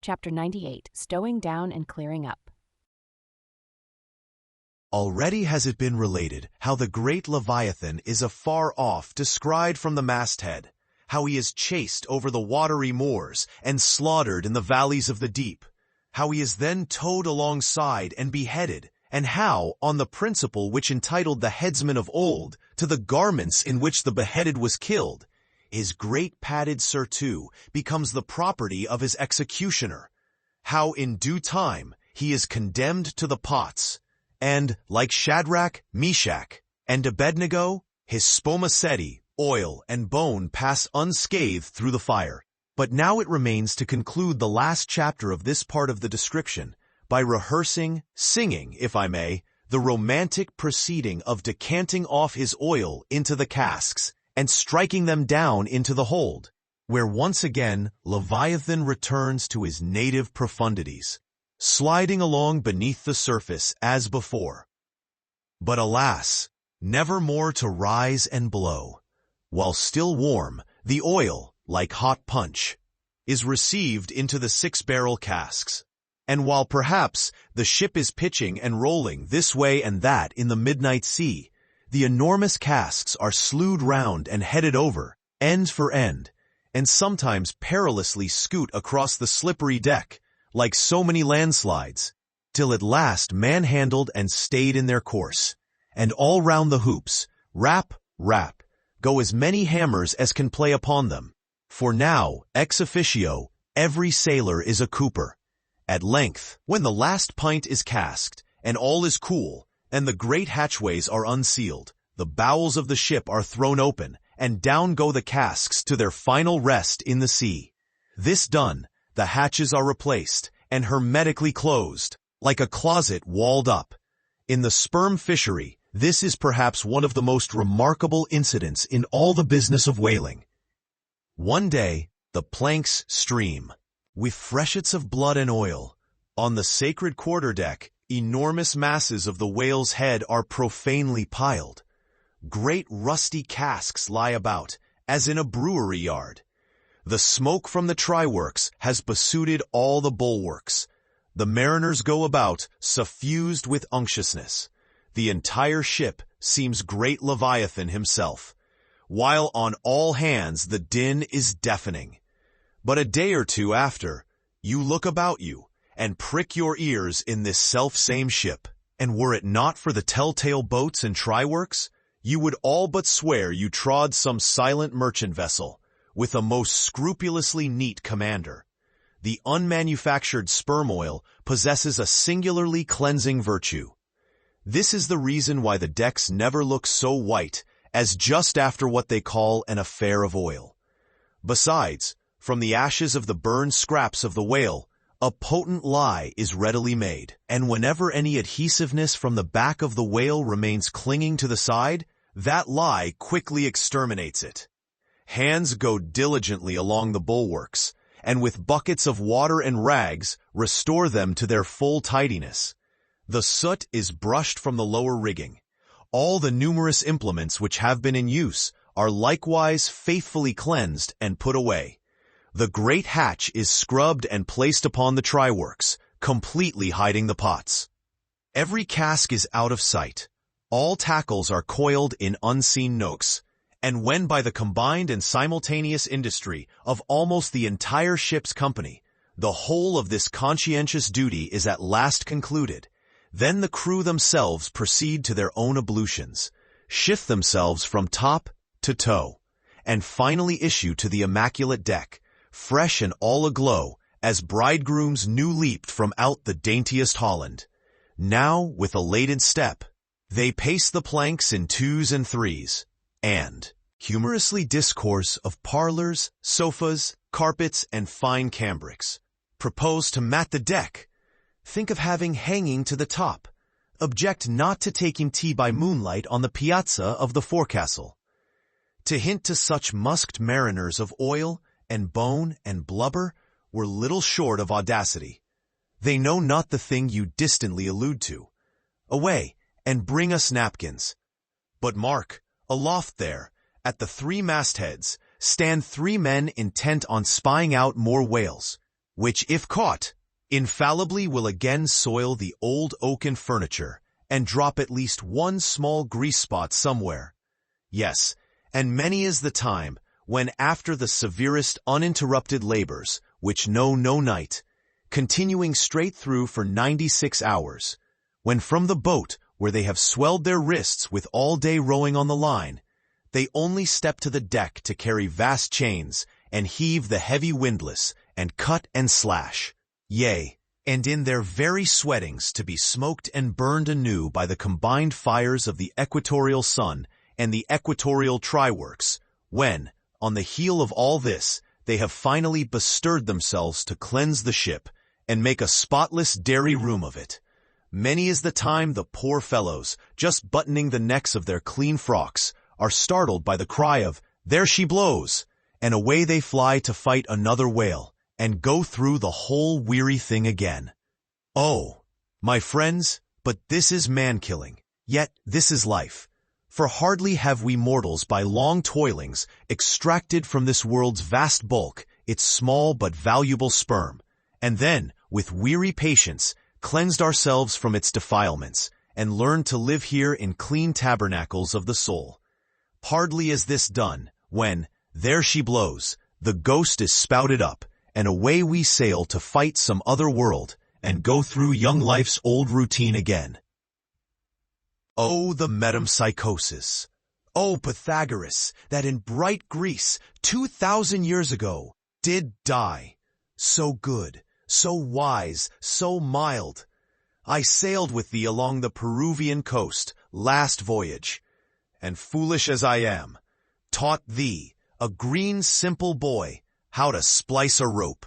Chapter 98, Stowing Down and Clearing Up. Already has it been related how the great Leviathan is afar off descried from the masthead, how he is chased over the watery moors and slaughtered in the valleys of the deep, how he is then towed alongside and beheaded, and how, on the principle which entitled the headsman of old to the garments in which the beheaded was killed, his great padded surtout becomes the property of his executioner, how in due time he is condemned to the pots, and, like Shadrach, Meshach, and Abednego, his spermaceti, oil, and bone pass unscathed through the fire. But now it remains to conclude the last chapter of this part of the description by singing, if I may, the romantic proceeding of decanting off his oil into the casks and striking them down into the hold, where once again Leviathan returns to his native profundities, sliding along beneath the surface as before. But alas, never more to rise and blow. While still warm, the oil, like hot punch, is received into the 6-barrel casks. And while perhaps the ship is pitching and rolling this way and that in the midnight sea, the enormous casks are slewed round and headed over, end for end, and sometimes perilously scoot across the slippery deck, like so many landslides, till at last manhandled and stayed in their course, and all round the hoops, rap, rap, go as many hammers as can play upon them. For now, ex officio, every sailor is a cooper. At length, when the last pint is casked, and all is cool, and the great hatchways are unsealed, the bowels of the ship are thrown open, and down go the casks to their final rest in the sea. This done, the hatches are replaced, and hermetically closed, like a closet walled up. In the sperm fishery, this is perhaps one of the most remarkable incidents in all the business of whaling. One day, the planks stream, with freshets of blood and oil. On the sacred quarterdeck, enormous masses of the whale's head are profanely piled. Great rusty casks lie about, as in a brewery yard. The smoke from the try-works has besooted all the bulwarks. The mariners go about, suffused with unctuousness. The entire ship seems great Leviathan himself, while on all hands the din is deafening. But a day or two after, you look about you, and prick your ears in this self-same ship, and were it not for the telltale boats and try-works, you would all but swear you trod some silent merchant vessel, with a most scrupulously neat commander. The unmanufactured sperm oil possesses a singularly cleansing virtue. This is the reason why the decks never look so white as just after what they call an affair of oil. Besides, from the ashes of the burned scraps of the whale, a potent lye is readily made, and whenever any adhesiveness from the back of the whale remains clinging to the side, that lye quickly exterminates it. Hands go diligently along the bulwarks, and with buckets of water and rags restore them to their full tidiness. The soot is brushed from the lower rigging. All the numerous implements which have been in use are likewise faithfully cleansed and put away. The great hatch is scrubbed and placed upon the try-works, completely hiding the pots. Every cask is out of sight. All tackles are coiled in unseen nooks, and when by the combined and simultaneous industry of almost the entire ship's company, the whole of this conscientious duty is at last concluded, then the crew themselves proceed to their own ablutions, shift themselves from top to toe, and finally issue to the immaculate deck, fresh and all aglow, as bridegrooms new leaped from out the daintiest Holland. Now, with a laden step, they pace the planks in 2s and 3s, and humorously discourse of parlors, sofas, carpets, and fine cambrics. Propose to mat the deck. Think of having hanging to the top. Object not to taking tea by moonlight on the piazza of the forecastle. To hint to such musked mariners of oil and bone and blubber were little short of audacity. They know not the thing you distantly allude to. Away, and bring us napkins. But mark, aloft there, at the 3 mastheads, stand 3 men intent on spying out more whales. which, if caught, infallibly will again soil the old oaken furniture and drop at least one small grease spot somewhere. Yes, and many is the time when, after the severest uninterrupted labors, which know no night, continuing straight through for 96 hours, when from the boat where they have swelled their wrists with all day rowing on the line, they only step to the deck to carry vast chains and heave the heavy windlass and cut and slash, yea, and in their very sweatings to be smoked and burned anew by the combined fires of the equatorial sun and the equatorial try-works, when, on the heel of all this, they have finally bestirred themselves to cleanse the ship and make a spotless dairy room of it. Many is the time the poor fellows, just buttoning the necks of their clean frocks, are startled by the cry of, "There she blows!" and away they fly to fight another whale, and go through the whole weary thing again. Oh, my friends, but this is man-killing, yet this is life. For hardly have we mortals by long toilings extracted from this world's vast bulk its small but valuable sperm, and then, with weary patience, cleansed ourselves from its defilements, and learned to live here in clean tabernacles of the soul. Hardly is this done, when, there she blows, the ghost is spouted up, and away we sail to fight some other world, and go through young life's old routine again. Oh, the metempsychosis! Oh, Pythagoras, that in bright Greece, 2,000 years ago, did die. So good, so wise, so mild. I sailed with thee along the Peruvian coast, last voyage, and foolish as I am, taught thee, a green simple boy, how to splice a rope.